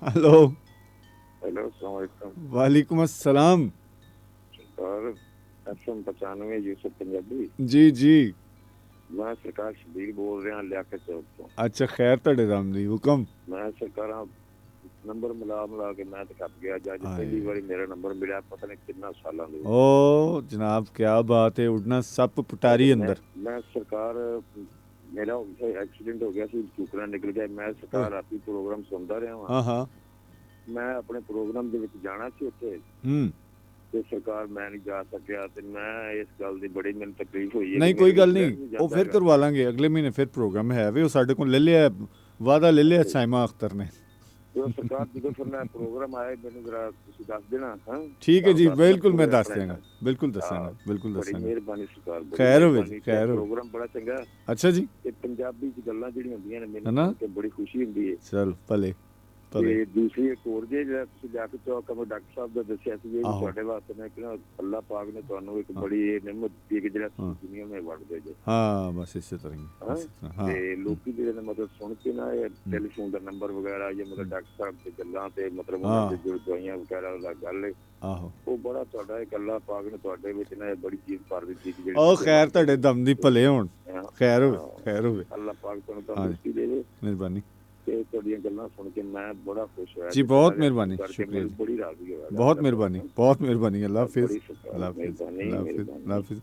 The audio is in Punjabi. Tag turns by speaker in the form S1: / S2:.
S1: हेलो।
S2: हेलो, अस्सलाम वालेकुम।
S1: वालेकुम अस्सलाम।
S2: और FM 95 यूसुफ पंजाबी।
S1: जी जी।
S2: मैं सरकार शबीर बोल रहा लियाकत चौक ਤੋਂ।
S1: अच्छा खैर ਤੁਹਾਡੇ ਦਮ ਦੀ ਹੁਕਮ।
S2: ਮੈਂ ਸਰਕਾਰਾਂ ਨੰਬਰ ਮਿਲਾ ਕੇ ਮੈਂ ਤੇ ਖੱਪ ਗਿਆ। ਅੱਜ
S1: आए
S2: ਪਹਿਲੀ ਵਾਰੀ ਮੇਰਾ ਨੰਬਰ ਮਿਲਿਆ, ਪਤਾ ਨਹੀਂ ਕਿੰਨਾ ਸਾਲਾਂ ਦੇ ਵਿੱਚ।
S1: ओ जनाब क्या बात है, उड़ना सप
S2: ਤੇ
S1: पुटारी
S2: ਮੈਂ
S1: अंदर।
S2: ਮੈਂ ਸਰਕਾਰ ਮੇਰਾ ਉੱਥੇ ਐਕਸੀਡੈਂਟ ਹੋ ਗਿਆ ਸੀ, ਚੂਕਣਾ ਨਿਕਲ ਗਿਆ। ਮੈਂ
S1: ओए,
S2: ਸਰਕਾਰ ਰਾਤੀ ਪ੍ਰੋਗਰਾਮ ਸੁਣਦਾ ਰਿਹਾ ਵਾਂ।
S1: हाँ हाँ।
S2: ਮੈਂ ਆਪਣੇ ਪ੍ਰੋਗਰਾਮ ਦੇ ਵਿੱਚ ਜਾਣਾ ਸੀ ਉੱਥੇ,
S1: हम्म।
S2: ਤੇ ਸਰਕਾਰ ਮੈਂ ਨਹੀਂ ਜਾ ਸਕਿਆ। ਤੇ ਮੈਂ ਇਸ ਗੱਲ ਦੀ ਬੜੀ ਮੈਨੂੰ ਤਕਲੀਫ ਹੋਈ ਹੈ ਕਿ
S1: नहीं
S2: ਮੇਰੇ
S1: कोई
S2: ਕੋਲ
S1: गल
S2: ਤੁਰਿਆ
S1: नहीं,
S2: ਨਹੀਂ
S1: वो
S2: ਜਾਂਦਾ
S1: फिर
S2: ਹੈਗਾ।
S1: करवा लेंगे अगले महीने, फिर प्रोग्राम है वे वो साढ़े को ले लिया, वादा ले लिया
S2: ਅੱਛਾ ਜੀ।
S1: साइमा अख्तर ने।
S2: ਜੋ ਸਰਕਾਰ ਜਦੋਂ ਫਿਰ ਮੈਂ ਪ੍ਰੋਗਰਾਮ ਆਏ, ਮੈਨੂੰ ਜਰਾ ਤੁਸੀਂ ਦੱਸ ਦੇਣਾ। ਹਾਂ,
S1: ठीक है
S2: ਤੁਹਾਨੂੰ
S1: जी,
S2: ਦੱਸ ਦੇਣਾ
S1: बिल्कुल मैं
S2: ਪੂਰੇ
S1: दस
S2: ਆਪਣੇ
S1: देंगा,
S2: ਨਾਲ।
S1: बिल्कुल
S2: ਹਾਂ,
S1: दसांगा, बिल्कुल
S2: ਬੜੀ
S1: दसांगा।
S2: ਮਿਹਰਬਾਨੀ ਸਰਕਾਰ, ਬੜੀ
S1: खैर होवे जी,
S2: ਮਿਹਰਬਾਨੀ। ਤੇ
S1: खैर होवे।
S2: ਪ੍ਰੋਗਰਾਮ ਬੜਾ ਚੰਗਾ
S1: अच्छा जी।
S2: ਤੇ ਪੰਜਾਬੀ ਚ ਗੱਲਾਂ ਜਿਹੜੀਆਂ ਹੁੰਦੀਆਂ ਨੇ
S1: है
S2: ਮੈਨੂੰ
S1: ना।
S2: ਸੁਣ ਕੇ ਬੜੀ ਖੁਸ਼ੀ ਹੁੰਦੀ ਹੈ।
S1: चल भले भले।
S2: ਤੇ ਦੂਸਰੀ ਇੱਕ ਹੋਰ ਜਿਹੜਾ ਤੁਸੀਂ ਲਿਆਕਤ ਚੌਕ ਮੈਂ ਡਾਕਟਰ ਸਾਹਿਬ ਦਾ ਦੱਸਿਆ ਸੀ, ਇਹ ਵੀ
S1: आहो।
S2: ਤੁਹਾਡੇ ਵਾਸਤੇ ਮੈਂ ਕਿਹਾ ਅੱਲਾਹ ਪਾਕ ਨੇ ਤੁਹਾਨੂੰ ਇੱਕ
S1: हाँ
S2: ਬੜੀ ਇਹ ਨਿਮਤ ਦਿੱਤੀ ਹੈ ਕਿ ਜਿਹੜਾ
S1: हाँ
S2: ਤੁਸੀਂ ਦੁਨੀਆ ਵਿੱਚ ਵੜਦੇ ਜੇ।
S1: हाँ, बस इसी तरह ही,
S2: ਹਾਂ,
S1: इसी तरह हाँ।
S2: ਤੇ ਲੋਕੀ ਜਿਹੜੇ ਨੇ ਮਤਲਬ ਸੁਣ ਕੇ ਨਾ ਇਹ
S1: हम्म,
S2: ਟੈਲੀਫੋਨ ਦਾ ਨੰਬਰ ਵਗੈਰਾ ਜਾਂ ਮਤਲਬ ਡਾਕਟਰ ਸਾਹਿਬ ਦੇ ਗੱਲਾਂ ਤੇ ਮਤਲਬ ਉਹਨਾਂ ਦੇ
S1: हाँ
S2: ਜੋ ਦਵਾਈਆਂ ਵਗੈਰਾ ਦਾ ਗੱਲ ਹੈ,
S1: आहो।
S2: ਉਹ ਬੜਾ ਤੁਹਾਡਾ ਇੱਕ ਅੱਲਾਹ ਪਾਕ ਨੇ ਤੁਹਾਡੇ ਵਿੱਚ ਨਾ ਇਹ ਬੜੀ ਚੀਜ਼ ਭਰ ਦਿੱਤੀ ਕਿ ਜਿਹੜੀ
S1: ओ
S2: ਤੁਸੀਂ
S1: खैर
S2: ਵੜਦੇ
S1: ਤੁਹਾਡੇ
S2: ਜੇ।
S1: ਦਮ ਦੀ ਭਲੇ ਹੋਣ।
S2: ਹਾਂ,
S1: ਖੈਰ ਹੋਵੇ,
S2: ਹਾਂ,
S1: ਖੈਰ ਹੋਵੇ।
S2: ਅੱਲਾਹ ਪਾਕ ਤੁਹਾਨੂੰ
S1: हाँ जी,
S2: ਤੰਦਰੁਸਤੀ ਦੇਵੇ।
S1: ਮਿਹਰਬਾਨੀ
S2: ਤੇ ਤੁਹਾਡੀਆਂ ਗੱਲਾਂ ਸੁਣ ਕੇ ਮੈਂ ਬੜਾ ਖੁਸ਼ ਹੋਇਆ
S1: जी,
S2: ਤੇ
S1: बहुत
S2: ਤੁਹਾਡਾ ਰਿਐਕਸ਼ਨ
S1: मेहरबानी,
S2: ਕਰਕੇ
S1: शुक्रिया
S2: ਮੈਂ
S1: जी,
S2: बड़ी राजी होया।
S1: बहुत मेहरबानी, बहुत मेहरबानी। अल्लाह हाफिज़,
S2: बड़ी सरकार,
S1: अल्लाह हाफिज़,
S2: मेहरबानी
S1: अल्लाह हाफिज़, अल्लाह
S2: मेहरबानी।
S1: हाफिज़।